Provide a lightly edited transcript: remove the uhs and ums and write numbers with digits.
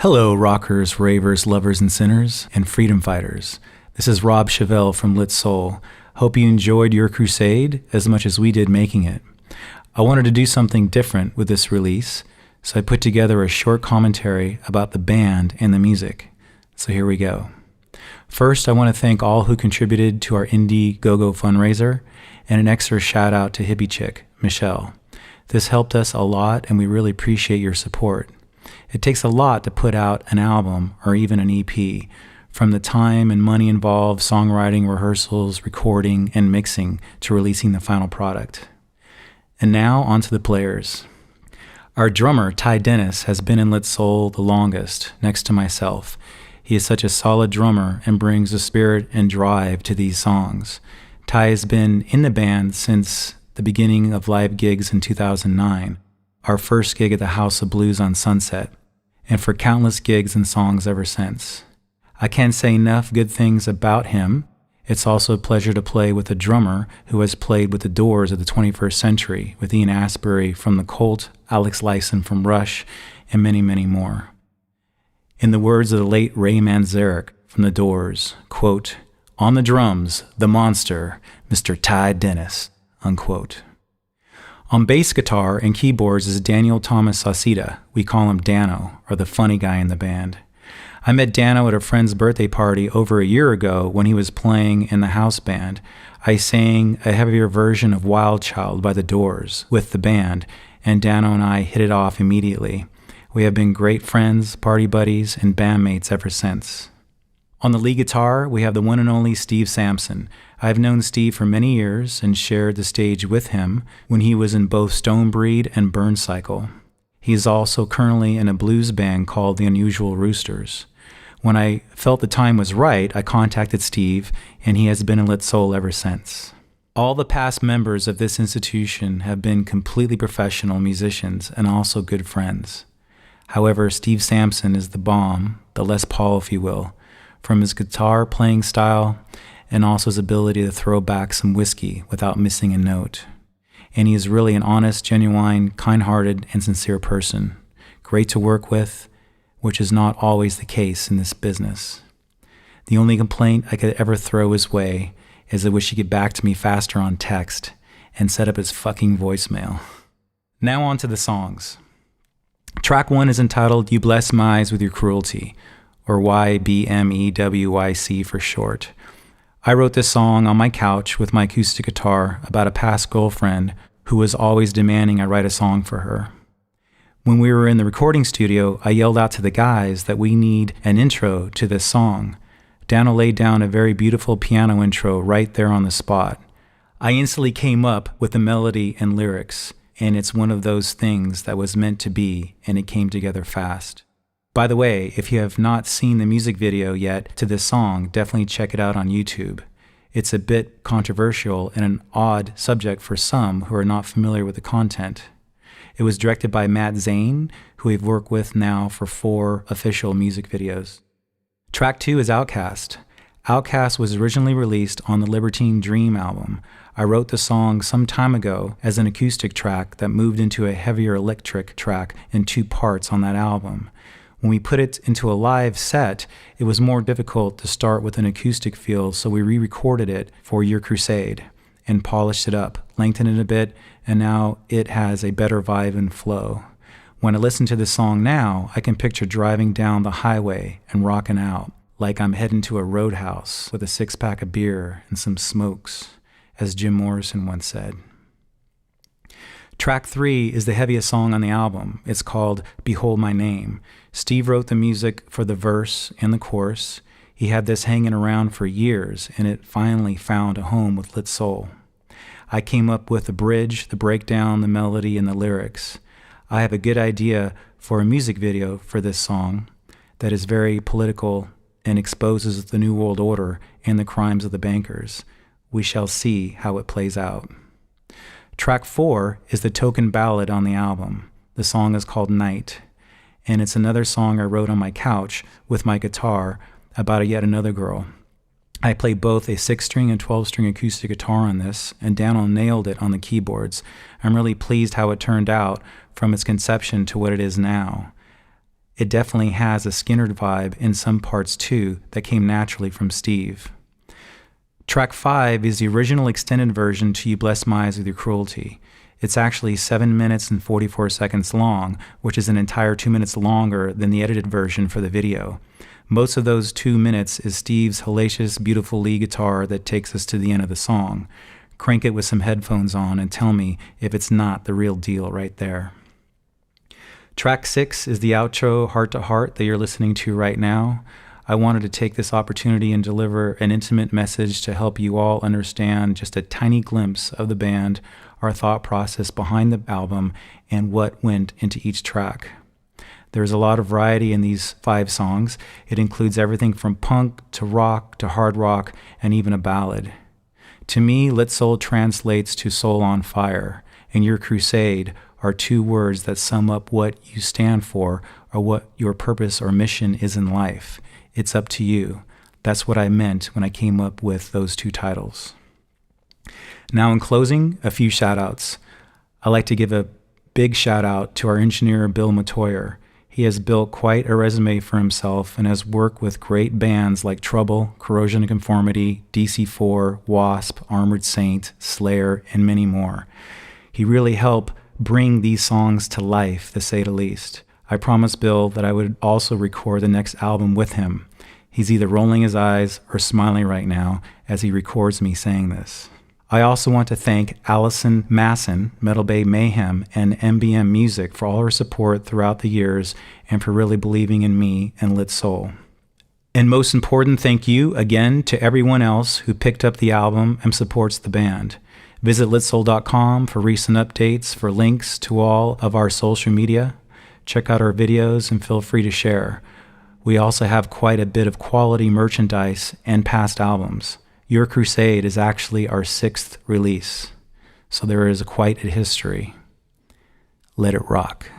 Hello, rockers, ravers, lovers and sinners, and freedom fighters. This is Rob Chevelle from Lit Soul. Hope you enjoyed your crusade as much as we did making it. I wanted to do something different with this release, so I put together a short commentary about the band and the music. So here we go. First, I want to thank all who contributed to our Indiegogo fundraiser, and an extra shout out to Hippie Chick, Michelle. This helped us a lot, and we really appreciate your support. It takes a lot to put out an album or even an EP, from the time and money involved, songwriting, rehearsals, recording, and mixing to releasing the final product. And now on to the players. Our drummer, Ty Dennis, has been in Lit Soul the longest, next to myself. He is such a solid drummer and brings the spirit and drive to these songs. Ty has been in the band since the beginning of live gigs in 2009, our first gig at the House of Blues on Sunset, and for countless gigs and songs ever since. I can't say enough good things about him. It's also a pleasure to play with a drummer who has played with the Doors of the 21st century, with Ian Astbury from The Cult, Alex Lifeson from Rush, and many, many more. In the words of the late Ray Manzarek from The Doors, quote, "On the drums, the monster, Mr. Ty Dennis," unquote. On bass guitar and keyboards is Daniel Thomas Sauceda. We call him Dano, or the funny guy in the band. I met Dano at a friend's birthday party over a year ago when he was playing in the house band. I sang a heavier version of Wild Child by The Doors with the band, and Dano and I hit it off immediately. We have been great friends, party buddies, and bandmates ever since. On the lead guitar, we have the one and only Steve Sampson. I've known Steve for many years and shared the stage with him when he was in both Stonebreed and Burn Cycle. He is also currently in a blues band called The Unusual Roosters. When I felt the time was right, I contacted Steve, and he has been in Lit Soul ever since. All the past members of this institution have been completely professional musicians and also good friends. However, Steve Sampson is the bomb, the Les Paul, if you will, from his guitar playing style and also his ability to throw back some whiskey without missing a note. And he is really an honest, genuine, kind-hearted, and sincere person. Great to work with, which is not always the case in this business. The only complaint I could ever throw his way is I wish he'd get back to me faster on text and set up his fucking voicemail. Now on to the songs. Track 1 is entitled You Bless My Eyes With Your Cruelty, or YBMEWYC for short. I wrote this song on my couch with my acoustic guitar about a past girlfriend who was always demanding I write a song for her. When we were in the recording studio, I yelled out to the guys that we need an intro to this song. Dano laid down a very beautiful piano intro right there on the spot. I instantly came up with the melody and lyrics, and it's one of those things that was meant to be, and it came together fast. By the way, if you have not seen the music video yet to this song, definitely check it out on YouTube. It's a bit controversial and an odd subject for some who are not familiar with the content. It was directed by Matt Zane, who we've worked with now for 4 official music videos. Track 2 is Outcast. Outcast was originally released on the Libertine Dream album. I wrote the song some time ago as an acoustic track that moved into a heavier electric track in 2 parts on that album. When we put it into a live set, it was more difficult to start with an acoustic feel, so we re-recorded it for Your Crusade and polished it up, lengthened it a bit, and now it has a better vibe and flow. When I listen to this song now, I can picture driving down the highway and rocking out like I'm heading to a roadhouse with a 6-pack of beer and some smokes, as Jim Morrison once said. Track 3 is the heaviest song on the album. It's called Behold My Name. Steve wrote the music for the verse and the chorus. He had this hanging around for years, and it finally found a home with Lit Soul. I came up with the bridge, the breakdown, the melody, and the lyrics. I have a good idea for a music video for this song that is very political and exposes the New World Order and the crimes of the bankers. We shall see how it plays out. Track 4 is the token ballad on the album. The song is called Night, and it's another song I wrote on my couch with my guitar about yet another girl. I play both a 6-string and 12-string acoustic guitar on this, and Daniel nailed it on the keyboards. I'm really pleased how it turned out from its conception to what it is now. it definitely has a Skynyrd vibe in some parts too that came naturally from Steve. Track 5 is the original extended version to You Bless My Eyes With Your Cruelty. It's actually 7 minutes and 44 seconds long, which is an entire 2 minutes longer than the edited version for the video. Most of those 2 minutes is Steve's hellacious, beautiful lead guitar that takes us to the end of the song. Crank it with some headphones on and tell me if it's not the real deal right there. Track 6 is the outro, Heart to Heart, that you're listening to right now. I wanted to take this opportunity and deliver an intimate message to help you all understand just a tiny glimpse of the band, our thought process behind the album, and what went into each track. There's a lot of variety in these 5 songs. It includes everything from punk to rock to hard rock and even a ballad. To me, Lit Soul translates to Soul on Fire, and Your Crusade are 2 words that sum up what you stand for or what your purpose or mission is in life. It's up to you. That's what I meant when I came up with those 2 titles. Now in closing, a few shout-outs. I'd like to give a big shout-out to our engineer, Bill Matoyer. He has built quite a resume for himself and has worked with great bands like Trouble, Corrosion of Conformity, DC4, Wasp, Armored Saint, Slayer, and many more. He really helped bring these songs to life, to say the least. I promised Bill that I would also record the next album with him. He's either rolling his eyes or smiling right now as he records me saying this. I also want to thank Allison Masson, Metal Bay Mayhem, and MBM Music for all her support throughout the years and for really believing in me and Lit Soul. And most important, thank you again to everyone else who picked up the album and supports the band. Visit litsoul.com for recent updates, for links to all of our social media. Check out our videos and feel free to share. We also have quite a bit of quality merchandise and past albums. Your Crusade is actually our 6th release, so there is quite a history. Let it rock.